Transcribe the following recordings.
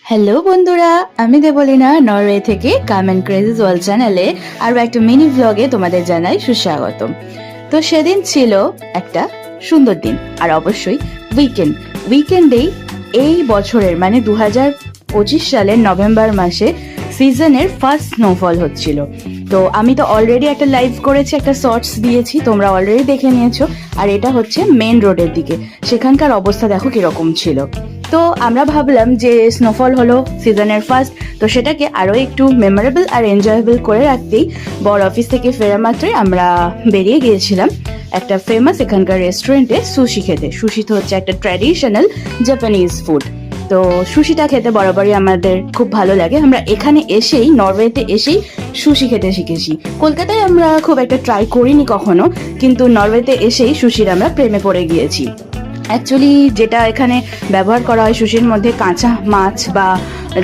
Hello বন্ধুরা, আমি Deblina Norway থেকে কাম অ্যান্ড ক্রেজিস ওয়ার্ল্ড চ্যানেলে আরও একটা মিনি ব্লগে তোমাদের জানাই সুস্বাগতম। তো সেদিন ছিল একটা সুন্দর দিন আর অবশ্যই উইকেন্ডেই এই বছরের মানে 2025 সালের নভেম্বর মাসে সিজনের ফার্স্ট স্নোফল হচ্ছিল। তো আমি তো অলরেডি একটা লাইভ করেছি, একটা শর্টস দিয়েছি, তোমরা অলরেডি দেখে নিয়েছো। আর এটা হচ্ছে মেন রোডের দিকে, সেখানকার অবস্থা দেখো কিরকম ছিল। তো আমরা ভাবলাম যে স্নোফল হলো সিজনের ফার্স্ট, তো সেটাকে আরও একটু মেমোরেবল আর এনজয়েবল করে রাখতেই বড় অফিস থেকে ফেরা মাত্রই আমরা বেরিয়ে গিয়েছিলাম একটা ফেমাস এখানকার রেস্টুরেন্টে সুশি খেতে। সুশি তো হচ্ছে একটা ট্র্যাডিশনাল জাপানিজ ফুড। তো সুশিটা খেতে বরাবরই আমাদের খুব ভালো লাগে। আমরা এখানে এসেই, নরওয়েতে এসেই সুশি খেতে শিখেছি। কলকাতায় আমরা খুব একটা ট্রাই করিনি কখনো, কিন্তু নরওয়েতে এসেই সুশির আমরা প্রেমে পড়ে গিয়েছি। অ্যাকচুয়ালি যেটা এখানে ব্যবহার করা হয় সুশির মধ্যে, কাঁচা মাছ বা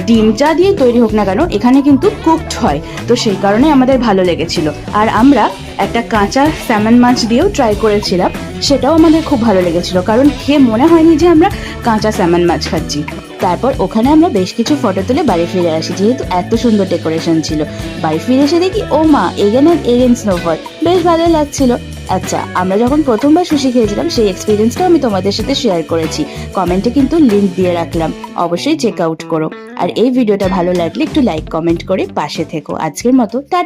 ডিম যা দিয়ে তৈরি হোক না কেন, এখানে কিন্তু কুকড হয়। তো সেই কারণে আমাদের ভালো লেগেছিল। আর আমরা একটা কাঁচা স্যামন মাছ দিয়েও ট্রাই করেছিলাম, সেটাও আমাদের খুব ভালো লেগেছিল, কারণ খেয়ে মনে হয়নি যে আমরা কাঁচা স্যামন মাছ খাচ্ছি। তারপর ওখানে আমরা বেশ কিছু ফটো তুলে বাড়ি ফিরে আসি, যেহেতু এত সুন্দর ডেকোরেশন ছিল। বাড়ি ফিরে এসে দেখি ও মা, এগেন স্নোফল, বেশ ভালো লাগছিল। আচ্ছা, আমরা যখন প্রথমবার সুশি খেয়েছিলাম সেই এক্সপিরিয়েন্সটাও আমি তোমাদের সাথে শেয়ার করেছি, কমেন্টে কিন্তু লিঙ্ক দিয়ে রাখলাম, অবশ্যই চেক আউট করো। আর এই ভিডিওটা ভালো লাগলে একটু লাইক কমেন্ট করে পাশে থেকো। আজকের মতো টাটা।